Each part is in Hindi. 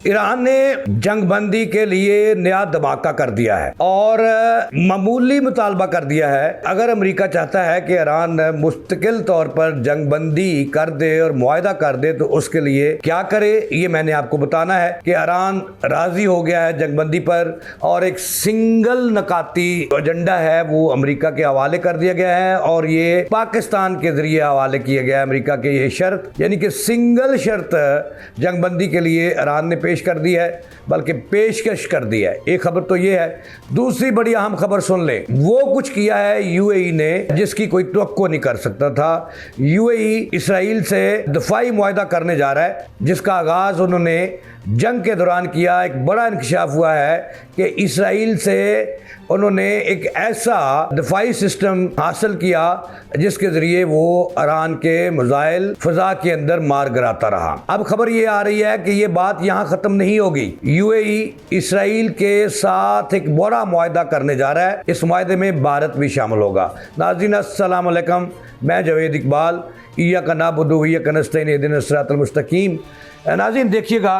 ईरान ने जंगबंदी के लिए नया धमाका कर दिया है और मामूली मुतालबा कर दिया है। अगर अमेरिका चाहता है कि ईरान मुस्तकिल तौर पर जंगबंदी कर दे और मुआहदा कर दे तो उसके लिए क्या करे, ये मैंने आपको बताना है कि ईरान राजी हो गया है जंगबंदी पर और एक सिंगल नकाती एजेंडा है वो अमेरिका के हवाले कर दिया गया है और ये पाकिस्तान के जरिए हवाले किया गया है। अमेरिका के ये शर्त यानी कि सिंगल शर्त जंगबंदी के लिए ईरान ने पेश कर दी है, बल्कि पेशकश कर दी है। एक खबर तो ये है। दूसरी बड़ी अहम खबर सुन लें, वो कुछ किया है यूएई ने जिसकी कोई तवक्को नहीं कर सकता था। यूएई इसराइल से दफाई मुआहदा करने जा रहा है जिसका आगाज उन्होंने जंग के दौरान किया। एक बड़ा इंकशाफ हुआ है कि इसराइल से उन्होंने एक ऐसा दफाई सिस्टम हासिल किया जिसके ज़रिए वो ईरान के मिसाइल फ़ज़ा के अंदर मार गिराता रहा। अब खबर ये आ रही है कि ये बात यहाँ ख़त्म नहीं होगी। यूएई इसराइल के साथ एक बड़ा मुआहदा करने जा रहा है। इस मुआहदे में भारत भी शामिल होगा। नाज़रीन अस्सलाम वालेकुम, मैं जावेद इकबाल, इय्याका नअबुदु व इय्याका नस्तईन इहदिना सिरातल मुस्तकीम। नाज़रीन देखिएगा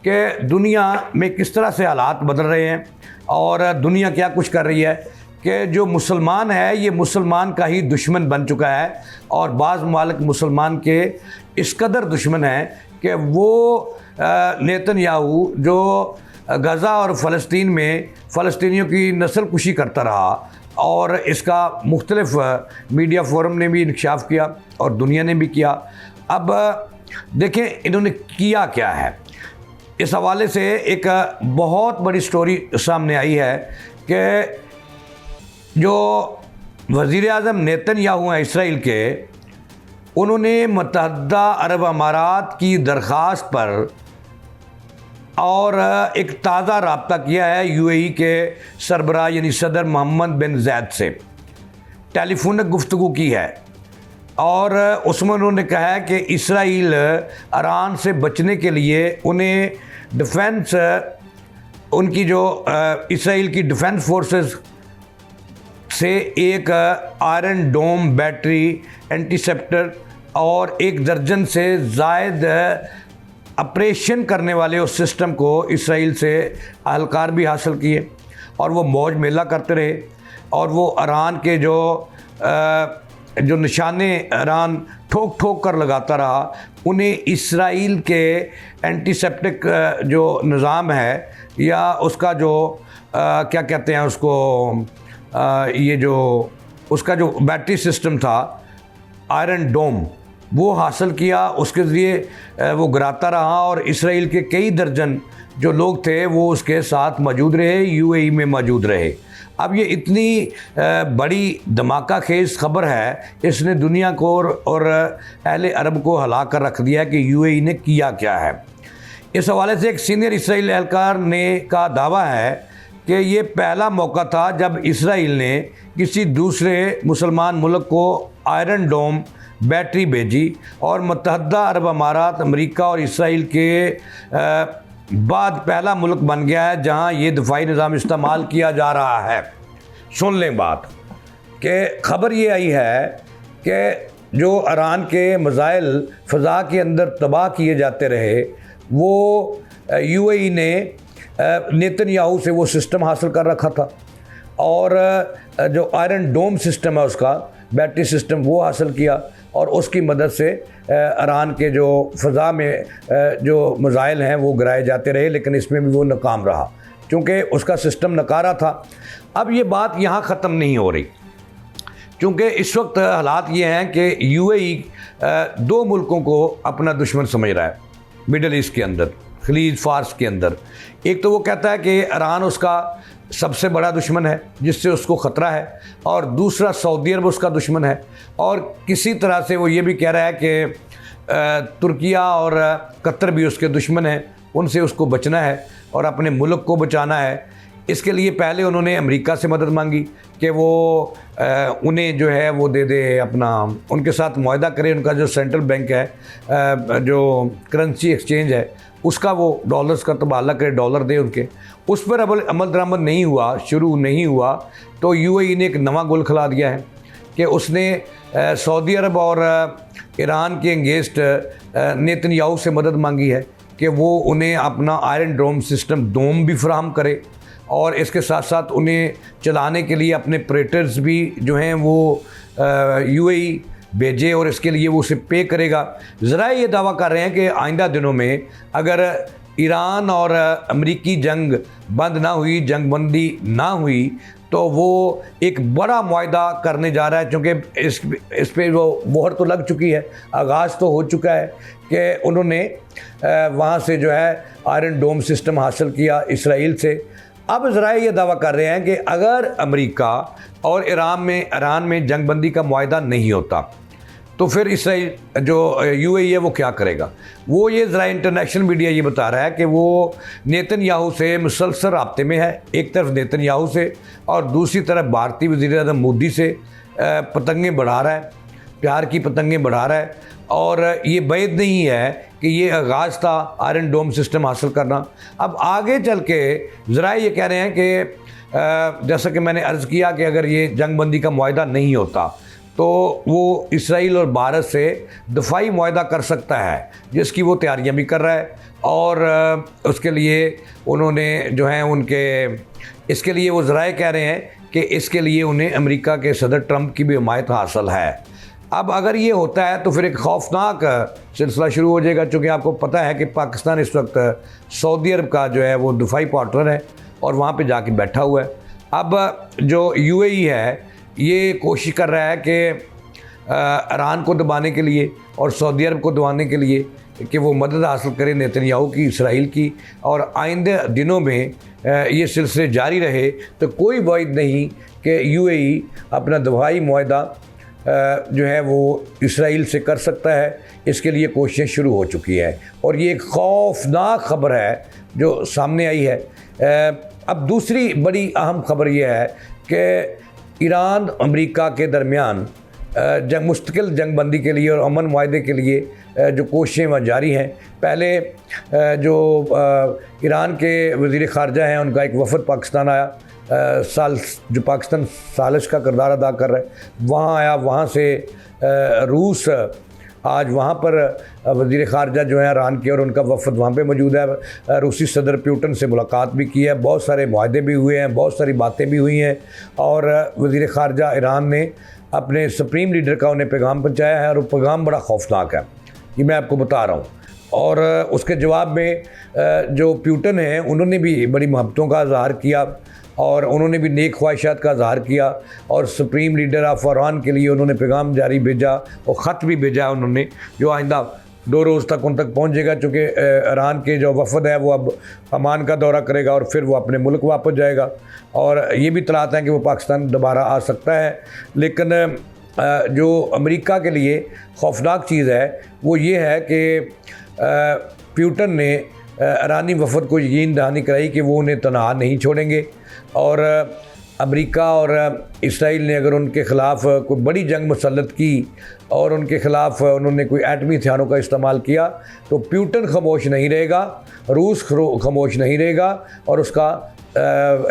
कि दुनिया में किस तरह से हालात बदल रहे हैं और दुनिया क्या कुछ कर रही है कि जो मुसलमान है ये मुसलमान का ही दुश्मन बन चुका है और बाज़ ममालिक मुसलमान के इस कदर दुश्मन हैं कि वो नेतन्याहू जो गज़ा और फ़लस्तीन में फ़लस्तीनियों की नस्ल कुशी करता रहा और इसका मुख्तलिफ मीडिया फोरम ने भी इंकशाफ किया और दुनिया ने भी किया। अब देखें इन्होंने किया क्या है। इस हवाले से एक बहुत बड़ी स्टोरी सामने आई है कि जो वज़ीर आज़म नेतन्याहू हैं इसराइल के, उन्होंने मुत्तहदा अरब अमारात की दरख्वास्त पर और एक ताज़ा रब्ता किया है यूएई के सरबराह यानी सदर मोहम्मद बिन ज़ैद से। टेलीफोनिक गुफ्तगू की है और उसमें उन्होंने कहा है कि इसराइल ईरान से बचने के लिए उन्हें डिफेंस उनकी जो इसराइल की डिफेंस फोर्सेस से एक आयरन डोम बैटरी इंटरसेप्टर और 1 दर्जन से ज़ायद ऑपरेशन करने वाले उस सिस्टम को इसराइल से अहलकार भी हासिल किए और वो मौज मेला करते रहे और वो ईरान के जो निशाने ईरान ठोक ठोक कर लगाता रहा, उन्हें इसराइल के एंटीसेप्टिक जो निज़ाम है या उसका जो क्या कहते हैं उसको ये जो उसका जो बैटरी सिस्टम था आयरन डोम वो हासिल किया। उसके ज़रिए वो गिराता रहा और इसराइल के कई दर्जन जो लोग थे वो उसके साथ मौजूद रहे, यूएई में मौजूद रहे। अब ये इतनी बड़ी धमाका खेज खबर है, इसने दुनिया को और अहले अरब को हिला कर रख दिया है कि यूएई ने किया क्या है। इस हवाले से एक सीनियर इसराइली एहलकार ने का दावा है कि ये पहला मौका था जब इसराइल ने किसी दूसरे मुसलमान मुल्क को आयरन डोम बैटरी भेजी और मुत्तहदा अरब अमारात अमेरिका और इसराइल के बाद पहला मुल्क बन गया है जहां ये दफाई निज़ाम इस्तेमाल किया जा रहा है। सुन लें बात कि खबर ये आई है कि जो ईरान के मिसाइल फ़ज़ा के अंदर तबाह किए जाते रहे वो यूएई ने नेतन्याहू से वो सिस्टम हासिल कर रखा था और जो आयरन डोम सिस्टम है उसका बैटरी सिस्टम वो हासिल किया और उसकी मदद से ईरान के जो फ़ज़ा में जो मिसाइल हैं वो गिराए जाते रहे, लेकिन इसमें भी वो नाकाम रहा क्योंकि उसका सिस्टम नकारा था। अब ये बात यहाँ ख़त्म नहीं हो रही क्योंकि इस वक्त हालात ये हैं कि यूएई 2 मुल्कों को अपना दुश्मन समझ रहा है मिडल ईस्ट के अंदर, खलीज फारस के अंदर। एक तो वो कहता है कि ईरान उसका सबसे बड़ा दुश्मन है जिससे उसको ख़तरा है और दूसरा सऊदी अरब उसका दुश्मन है और किसी तरह से वो ये भी कह रहा है कि तुर्किया और कतर भी उसके दुश्मन हैं, उनसे उसको बचना है और अपने मुल्क को बचाना है। इसके लिए पहले उन्होंने अमेरिका से मदद मांगी कि वो उन्हें जो है वो दे दे अपना, उनके साथ मुआहदा करे, उनका जो सेंट्रल बैंक है जो करेंसी एक्सचेंज है उसका वो डॉलर्स का तबादला करे, डॉलर दे उनके। उस पर अमल दरामद नहीं हुआ, शुरू नहीं हुआ तो यूएई ने एक नवा गोल खिला दिया है कि उसने सऊदी अरब और ईरान के अगेंस्ट नेतन्याहू से मदद मांगी है कि वो उन्हें अपना आयरन डोम सिस्टम डोम भी फराहम करे और इसके साथ साथ उन्हें चलाने के लिए अपने ऑपरेटर्स भी जो हैं वो यूएई भेजे और इसके लिए वो उसे पे करेगा। ज़रा ये दावा कर रहे हैं कि आइंदा दिनों में अगर ईरान और अमेरिकी जंग बंद ना हुई, जंग बंदी ना हुई, तो वो एक बड़ा मुआहदा करने जा रहा है, क्योंकि इस पे वो मोहर तो लग चुकी है, आगाज़ तो हो चुका है कि उन्होंने वहाँ से जो है आयरन डोम सिस्टम हासिल किया इसराइल से। अब ज़राए ये दावा कर रहे हैं कि अगर अमेरिका और ईरान में जंग बंदी का मुआहदा नहीं होता तो फिर इसराइल जो यूएई है वो क्या करेगा। वो ये ज़रा इंटरनेशनल मीडिया ये बता रहा है कि वो नेतन्याहू से मुसलसल राब्ते में है, एक तरफ नेतन्याहू से और दूसरी तरफ भारतीय वज़ीर-ए-आज़म मोदी से पतंगें बढ़ा रहा है, प्यार की पतंगें बढ़ा रहा है। और ये बैद नहीं है कि ये आगाज़ था आयरन डोम सिस्टम हासिल करना। अब आगे चल के ज़रा ये कह रहे हैं कि जैसा कि मैंने अर्ज़ किया कि अगर ये जंग बंदी का मुआहदा नहीं होता तो वो इसराइल और भारत से दफ़ाई मुआहदा कर सकता है, जिसकी वो तैयारियां भी कर रहा है। और उसके लिए उन्होंने जो है इसके लिए वो ज़राए कह रहे हैं कि इसके लिए उन्हें अमेरिका के सदर ट्रंप की भी हिमायत हासिल है। अब अगर ये होता है तो फिर एक खौफनाक सिलसिला शुरू हो जाएगा, क्योंकि आपको पता है कि पाकिस्तान इस वक्त सऊदी अरब का जो है वो दफ़ाई पार्टनर है और वहाँ पे जाके बैठा हुआ है। अब जो यूएई है ये कोशिश कर रहा है कि ईरान को दबाने के लिए और सऊदी अरब को दबाने के लिए कि वो मदद हासिल करे नेतन्याहू की, इसराइल की, और आइंदे दिनों में ये सिलसिले जारी रहे तो कोई बात नहीं कि यूएई अपना दफ़ाई मुआहदा जो है वो इसराइल से कर सकता है। इसके लिए कोशिशें शुरू हो चुकी है और ये एक खौफनाक खबर है जो सामने आई है। अब दूसरी बड़ी अहम खबर यह है कि ईरान अमेरिका के दरमियान मुस्तकिल जंग बंदी के लिए और अमन मुआहदे के लिए जो कोशिशें वह जारी हैं। पहले जो ईरान के वज़ीर ख़ारजा हैं उनका एक वफ़द पाकिस्तान आया, जो पाकिस्तान सालिश का किरदार अदा कर रहा है, वहाँ आया। वहाँ से रूस आज वहाँ पर वज़ीर ख़ारजा जो है ईरान के और उनका वफ़द वहाँ पे मौजूद है। रूसी सदर पुतिन से मुलाकात भी की है, बहुत सारे मुआहदे भी हुए हैं, बहुत सारी बातें भी हुई हैं और वज़ीर ख़ारजा ईरान ने अपने सुप्रीम लीडर का उन्हें पैगाम पहुँचाया है और वो पैगाम बड़ा खौफनाक है, ये मैं आपको बता रहा हूँ। और उसके जवाब में जो पुतिन हैं उन्होंने भी बड़ी मोहब्बतों का इज़हार किया और उन्होंने भी नेक ख्वाहिशात का इज़हार किया और सुप्रीम लीडर ऑफ ईरान के लिए उन्होंने पैगाम जारी भेजा और ख़त भी भेजा उन्होंने, जो आइंदा 2 रोज़ तक उन तक पहुँचेगा, चूँकि ईरान के जो वफ़द है वो अब अमान का दौरा करेगा और फिर वो अपने मुल्क वापस जाएगा। और ये भी तलात हैं कि वो पाकिस्तान दोबारा आ सकता है। लेकिन जो अमेरिका के लिए खौफनाक चीज़ है वो ये है कि पुतिन ने ईरानी वफ़द को यकीन दहानी कराई कि वो उन्हें तनहा नहीं छोड़ेंगे और अमेरिका और इसराइल ने अगर उनके ख़िलाफ़ कोई बड़ी जंग मुसल्लत की और उनके ख़िलाफ़ उन्होंने कोई एटमी हथियारों का इस्तेमाल किया तो पुतिन खामोश नहीं रहेगा, रूस खामोश नहीं रहेगा और उसका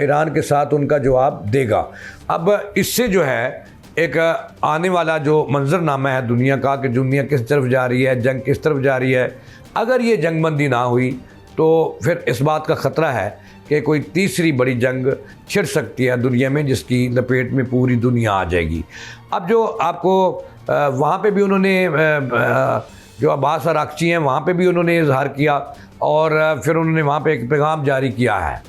ईरान के साथ उनका जवाब देगा। अब इससे जो है एक आने वाला जो मंजरनामा है दुनिया का कि दुनिया किस तरफ जा रही है, जंग किस तरफ जा रही है, अगर ये जंगबंदी ना हुई तो फिर इस बात का ख़तरा है कि कोई तीसरी बड़ी जंग छिड़ सकती है दुनिया में, जिसकी लपेट में पूरी दुनिया आ जाएगी। अब जो आपको वहाँ पे भी उन्होंने जो अब्बास अराक़ची हैं वहाँ पे भी उन्होंने इजहार किया और फिर उन्होंने वहाँ पे एक पैगाम जारी किया है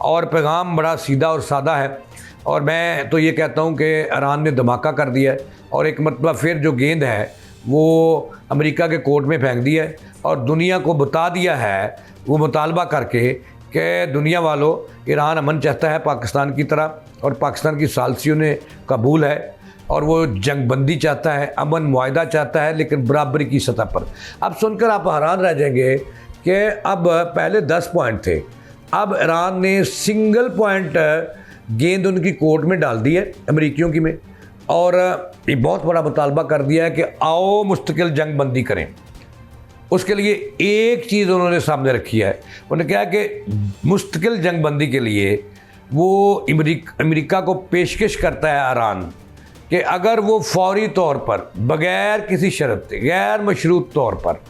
और पैगाम बड़ा सीधा और सादा है। और मैं तो ये कहता हूँ कि ईरान ने धमाका कर दिया है और एक मरतबा फिर जो गेंद है वो अमेरिका के कोर्ट में फेंक दी है और दुनिया को बता दिया है वो मुतालबा करके कि दुनिया वालों, ईरान अमन चाहता है पाकिस्तान की तरह और पाकिस्तान की सालसियों ने कबूल है और वो जंगबंदी चाहता है, अमन मुआहदा चाहता है, लेकिन बराबरी की सतह पर। अब सुनकर आप हैरान रह जाएंगे कि अब पहले 10 पॉइंट थे, अब ईरान ने सिंगल पॉइंट गेंद उनकी कोर्ट में डाल दी है अमेरिकियों की में और ये बहुत बड़ा मुतालबा कर दिया है कि आओ मुस्तकिल जंग बंदी करें। उसके लिए एक चीज़ उन्होंने सामने रखी है, उन्होंने कहा कि मुस्तकिल जंग बंदी के लिए वो अमेरिका को पेशकश करता है ईरान कि अगर वो फौरी तौर पर बग़ैर किसी शर्त, गैर मशरूत तौर पर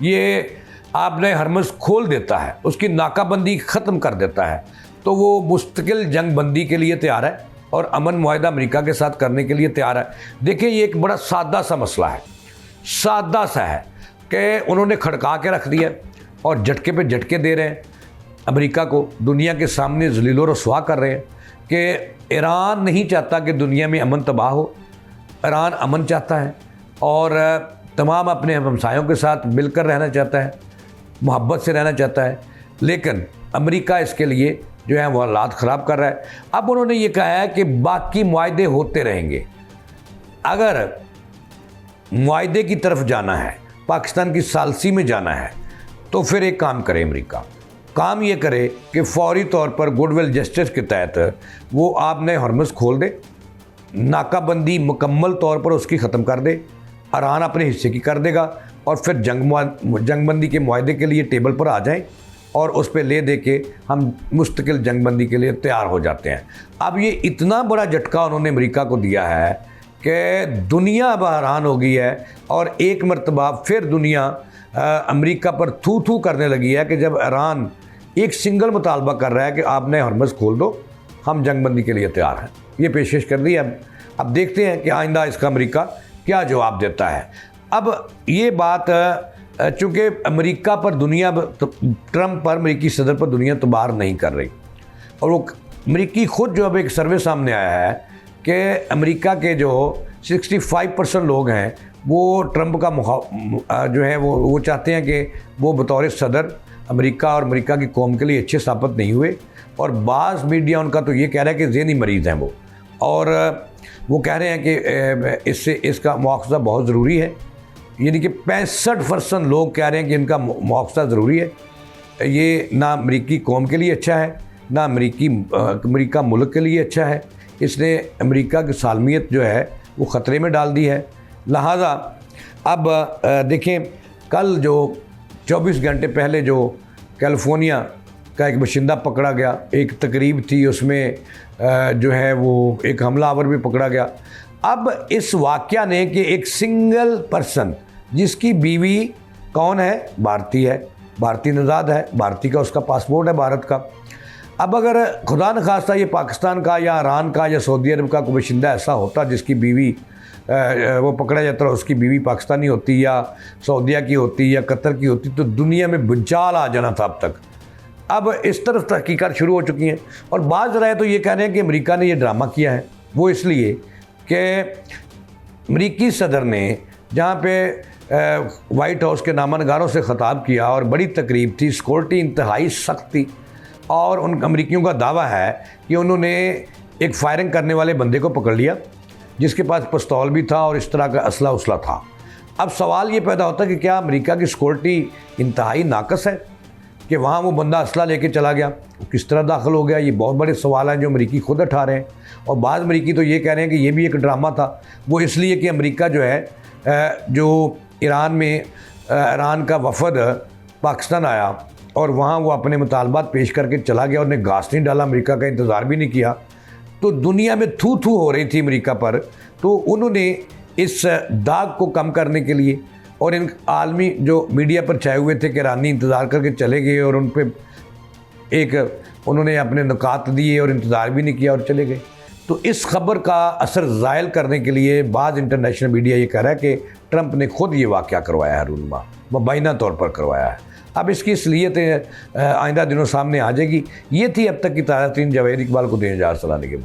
ये आपने हरमज़ खोल देता है, उसकी नाकाबंदी ख़त्म कर देता है, तो वो मुस्तकिल जंग बंदी के लिए तैयार है और अमन मुआहदा अमेरिका के साथ करने के लिए तैयार है। देखिए ये एक बड़ा सादा सा मसला है, सादा सा है कि उन्होंने खड़का के रख दिया और झटके पे झटके दे रहे हैं अमेरिका को, दुनिया के सामने ज़लील व रसवा कर रहे हैं कि ईरान नहीं चाहता कि दुनिया में अमन तबाह हो, ईरान अमन चाहता है और तमाम अपने हमसायों के साथ मिलकर रहना चाहता है, मोहब्बत से रहना चाहता है, लेकिन अमेरिका इसके लिए जो है वो हालात ख़राब कर रहा है। अब उन्होंने ये कहा है कि बाकी मुआहदे होते रहेंगे, अगर मुआहदे की तरफ जाना है, पाकिस्तान की सालसी में जाना है, तो फिर एक काम करे अमेरिका, काम ये करे कि फौरी तौर पर गुडविल जस्टिस के तहत वो आपने हरमज़ खोल दे, नाकाबंदी मुकम्मल तौर पर उसकी ख़त्म कर दे, ईरान अपने हिस्से की कर देगा और फिर जंगबंदी के मुआहदे के लिए टेबल पर आ जाएं और उस पर ले दे के हम मुस्तकिल जंगबंदी के लिए तैयार हो जाते हैं। अब ये इतना बड़ा झटका उन्होंने अमेरिका को दिया है कि दुनिया अब हैरान हो गई है और एक मरतबा फिर दुनिया अमेरिका पर थू थू करने लगी है कि जब ईरान एक सिंगल मुतालबा कर रहा है कि आपने हरमज़ खोल दो, हम जंगबंदी के लिए तैयार हैं, ये पेशकश कर दी है। अब देखते हैं कि आइंदा इसका अमेरिका क्या जवाब देता है। अब ये बात चूँकि अमेरिका पर दुनिया ट्रंप पर, अमेरिकी सदर पर दुनिया तबार नहीं कर रही और वो अमेरिकी खुद जो अब एक सर्वे सामने आया है कि अमेरिका के जो 65% लोग हैं वो ट्रंप का जो है वो चाहते हैं कि वो बतौर सदर अमेरिका और अमेरिका की कौम के लिए अच्छे साबित नहीं हुए, और बाज़ मीडिया उनका तो ये कह रहा है कि ज़हनी मरीज़ हैं वो, और वो कह रहे हैं कि इससे इसका मुआवजा बहुत ज़रूरी है, यानी कि 65% लोग कह रहे हैं कि इनका मुआवजा ज़रूरी है। ये ना अमेरिकी कौम के लिए अच्छा है, ना अमेरिका मुल्क के लिए अच्छा है, इसने अमेरिका की सालमियत जो है वो ख़तरे में डाल दी है। लिहाजा अब देखें, कल जो 24 घंटे पहले जो कैलिफोर्निया का एक बाशिंदा पकड़ा गया, एक तकरीब थी उसमें जो है वो एक हमलावर भी पकड़ा गया। अब इस वाक़या ने कि एक सिंगल पर्सन जिसकी बीवी कौन है, भारतीय है, भारतीय नज़ाद है, भारतीय का उसका पासपोर्ट है भारत का। अब अगर खुदा न खास्ता ये पाकिस्तान का या ईरान का या सऊदी अरब का कोई बाशिंदा ऐसा होता जिसकी बीवी वो पकड़ा जाता है, उसकी बीवी पाकिस्तानी होती या सऊदीया की होती या कतर की होती, तो दुनिया में भूचाल आ जाना था अब तक। अब इस तरफ तहकीकात शुरू हो चुकी हैं और बाज़ राय तो ये कह रहे हैं कि अमेरिका ने ये ड्रामा किया है, वो इसलिए कि अमेरिकी सदर ने जहाँ पे वाइट हाउस के नामानगारों से ख़ताब किया और बड़ी तकरीब थी, सिक्योरिटी इंतहाई सख्त थी, और उन अमेरिकियों का दावा है कि उन्होंने एक फायरिंग करने वाले बंदे को पकड़ लिया जिसके पास पिस्तौल भी था और इस तरह का असला उसला था। अब सवाल ये पैदा होता है कि क्या अमेरिका की सिक्योरिटी इंतहाई नाकस है कि वहाँ वो बंदा असला लेके चला गया, वो किस तरह दाखिल हो गया? ये बहुत बड़े सवाल हैं जो अमेरिकी खुद उठा रहे हैं, और बाद अमेरिकी तो ये कह रहे हैं कि ये भी एक ड्रामा था, वो इसलिए कि अमेरिका जो है जो ईरान में ईरान का वफद पाकिस्तान आया और वहाँ वो अपने मुतालबात पेश करके चला गया, उन्हें घास नहीं डाला, अमेरिका का इंतज़ार भी नहीं किया, तो दुनिया में थू थू हो रही थी अमेरिका पर। तो उन्होंने इस दाग को कम करने के लिए और इन आलमी जो मीडिया पर छाए हुए थे कि ईरानी इंतज़ार करके चले गए और उन पर एक उन्होंने अपने नुकात दिए और इंतज़ार भी नहीं किया और चले गए, तो इस खबर का असर ज़ायल करने के लिए बाज़ इंटरनेशनल मीडिया ये कह रहा है कि ट्रंप ने खुद ये वाक़या करवाया है, रूनमा मुबैना तौर पर करवाया है। अब इसकी असलियत आइंदा दिनों सामने आ जाएगी। ये थी अब तक की ताज़ा तरीन। जावेद इकबाल को दें इजाज़त, सलाम के बाद।